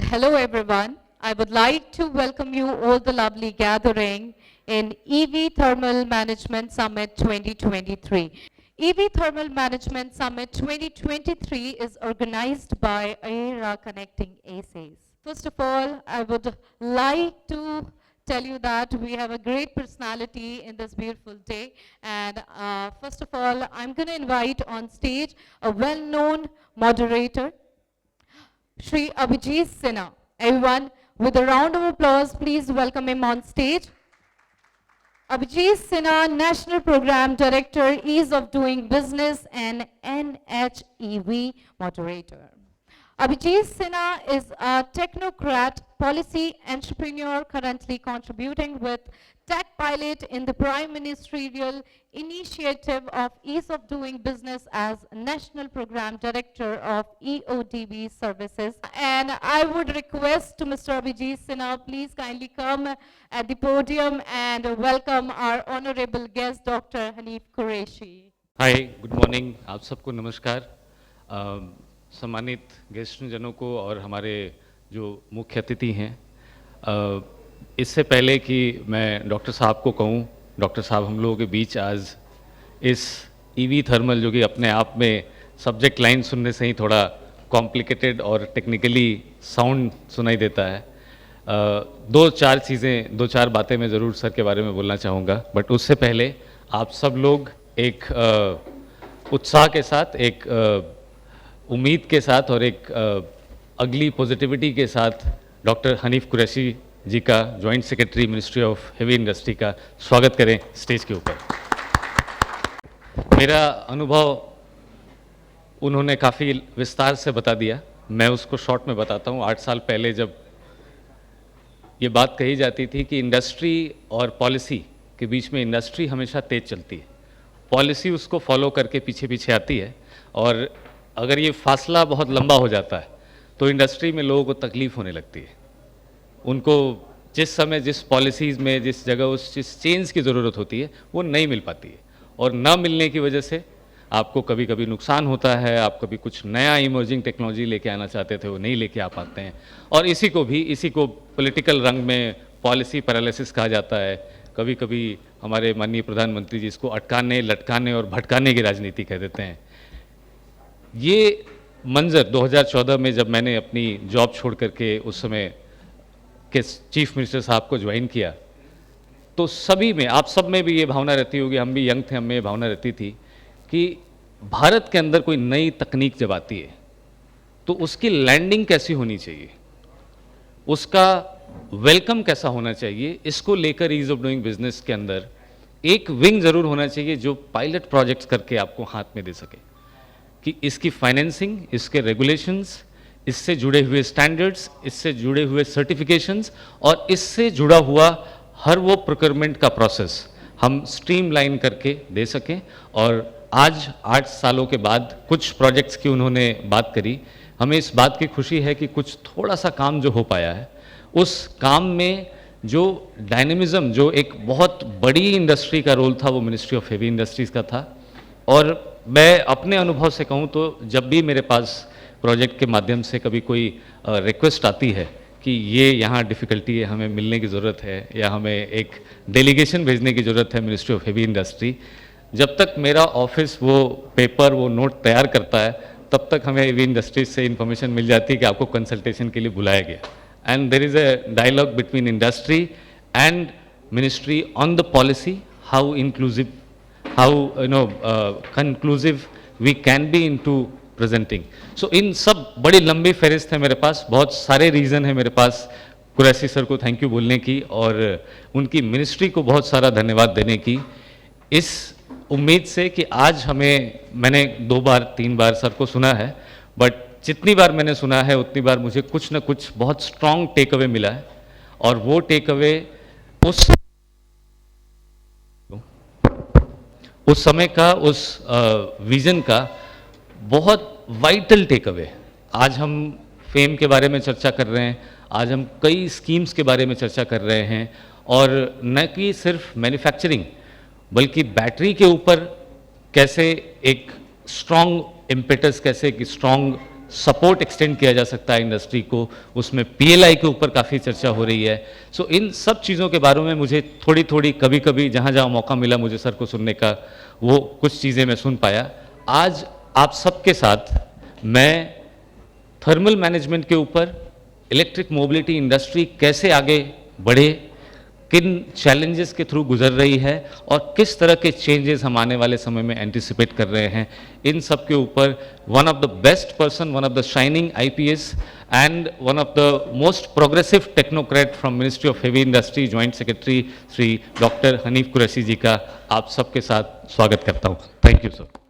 Hello everyone. I would like to welcome you all the lovely gathering in EV Thermal Management Summit 2023. EV Thermal Management Summit 2023 is organized by AERA Connecting ACES. First of all, I would like to tell you that we have a great personality in this beautiful day. And first of all, I'm going to invite on stage a well-known moderator, Shri Abhijit Sinha. Everyone, with a round of applause, please welcome him on stage. Abhijit Sinha, National Program Director, Ease of Doing Business and NHEV Moderator. Abhijit Sinha is a technocrat, policy entrepreneur currently contributing with Tech Pilot in the Prime Ministerial Initiative of Ease of Doing Business as National Program Director of EODB Services. And I would request to Mr. Abhijit Sinha, please kindly come at the podium and welcome our honorable guest, Dr. Hanif Qureshi. Hi, good morning, आप सबको नमस्कार। सम्मानित guest जनों को और हमारे जो मुख्य अतिथि हैं, इससे पहले कि मैं डॉक्टर साहब को कहूँ, डॉक्टर साहब हम लोगों के बीच आज इस ईवी थर्मल, जो कि अपने आप में सब्जेक्ट लाइन सुनने से ही थोड़ा कॉम्प्लिकेटेड और टेक्निकली साउंड सुनाई देता है। दो चार बातें मैं ज़रूर सर के बारे में बोलना चाहूँगा, बट उससे पहले आप सब लोग एक उत्साह के साथ, एक उम्मीद के साथ और एक अगली पॉजिटिविटी के साथ डॉक्टर हनीफ कुरैशी जी का joint secretary ministry of heavy industry का स्वागत करें स्टेज के ऊपर। मेरा अनुभव उन्होंने काफ़ी विस्तार से बता दिया, मैं उसको शॉर्ट में बताता हूँ। 8 साल पहले जब ये बात कही जाती थी कि इंडस्ट्री और पॉलिसी के बीच में, इंडस्ट्री हमेशा तेज चलती है, पॉलिसी उसको फॉलो करके पीछे पीछे आती है, और अगर ये फासला बहुत लंबा हो जाता है तो इंडस्ट्री में लोगों को तकलीफ़ होने लगती है। उनको जिस समय, जिस पॉलिसीज़ में, जिस जगह उस जिस चेंज की ज़रूरत होती है वो नहीं मिल पाती है, और ना मिलने की वजह से आपको कभी कभी नुकसान होता है। आप कभी कुछ नया इमर्जिंग टेक्नोलॉजी लेके आना चाहते थे, वो नहीं लेके आ पाते हैं, और इसी को पॉलिटिकल रंग में पॉलिसी पैरालिसिस कहा जाता है। कभी कभी हमारे माननीय प्रधानमंत्री जी इसको अटकाने, लटकाने और भटकाने की राजनीति कह देते हैं। ये मंजर 2014 में जब मैंने अपनी जॉब छोड़ करके उस समय के चीफ मिनिस्टर साहब को ज्वाइन किया, तो सभी में, आप सब में भी ये भावना रहती होगी, हम भी यंग थे, हमें ये भावना रहती थी कि भारत के अंदर कोई नई तकनीक जब आती है तो उसकी लैंडिंग कैसी होनी चाहिए, उसका वेलकम कैसा होना चाहिए। इसको लेकर ईज ऑफ डूइंग बिजनेस के अंदर एक विंग ज़रूर होना चाहिए जो पायलट प्रोजेक्ट्स करके आपको हाथ में दे सके, कि इसकी फाइनेंसिंग, इसके रेगुलेशंस, इससे जुड़े हुए स्टैंडर्ड्स, इससे जुड़े हुए सर्टिफिकेशंस और इससे जुड़ा हुआ हर वो प्रोक्योरमेंट का प्रोसेस हम स्ट्रीमलाइन करके दे सकें। और आज 8 सालों के बाद कुछ प्रोजेक्ट्स की उन्होंने बात करी, हमें इस बात की खुशी है कि कुछ थोड़ा सा काम जो हो पाया है, उस काम में जो डायनेमिज्म, जो एक बहुत बड़ी इंडस्ट्री का रोल था, वो मिनिस्ट्री ऑफ हेवी इंडस्ट्रीज़ का था। और मैं अपने अनुभव से कहूँ तो जब भी मेरे पास प्रोजेक्ट के माध्यम से कभी कोई रिक्वेस्ट आती है कि ये यहाँ डिफ़िकल्टी है, हमें मिलने की ज़रूरत है, या हमें एक डेलीगेशन भेजने की ज़रूरत है मिनिस्ट्री ऑफ हेवी इंडस्ट्री, जब तक मेरा ऑफिस वो पेपर, वो नोट तैयार करता है, तब तक हमें हेवी इंडस्ट्रीज से इन्फॉर्मेशन मिल जाती है कि आपको कंसल्टेशन के लिए बुलाया गया। And there is a dialogue between industry and ministry on the policy, how inclusive, conclusive we can be into presenting. So इन सब बड़ी लंबी फहरिस्त है मेरे पास, बहुत सारे रीज़न है मेरे पास कुरैशी सर को थैंक यू बोलने की और उनकी मिनिस्ट्री को बहुत सारा धन्यवाद देने की, इस उम्मीद से कि आज मैंने 2 बार 3 बार सर को सुना है, बट जितनी बार मैंने सुना है उतनी बार मुझे कुछ ना कुछ बहुत स्ट्रॉन्ग टेक अवे मिला है, और वो टेक अवे उस समय का, उस विज़न का बहुत वाइटल टेक अवे। आज हम फेम के बारे में चर्चा कर रहे हैं, आज हम कई स्कीम्स के बारे में चर्चा कर रहे हैं, और न कि सिर्फ मैन्युफैक्चरिंग बल्कि बैटरी के ऊपर कैसे एक स्ट्रॉन्ग इम्पेटस, कैसे एक स्ट्रॉन्ग सपोर्ट एक्सटेंड किया जा सकता है इंडस्ट्री को, उसमें पीएलआई के ऊपर काफ़ी चर्चा हो रही है। सो इन सब चीज़ों के बारे में मुझे थोड़ी थोड़ी कभी कभी जहाँ जहाँ मौका मिला मुझे सर को सुनने का, वो कुछ चीज़ें मैं सुन पाया। आज आप सबके साथ मैं थर्मल मैनेजमेंट के ऊपर, इलेक्ट्रिक मोबिलिटी इंडस्ट्री कैसे आगे बढ़े, किन चैलेंजेस के थ्रू गुजर रही है और किस तरह के चेंजेस हम आने वाले समय में एंटिसिपेट कर रहे हैं, इन सब के ऊपर one of the best person, one of the shining IPS and one of the most progressive technocrat from ministry of heavy industry, joint secretary Shri doctor Hanif Qureshi ji का आप सबके साथ स्वागत करता हूँ। Thank you sir.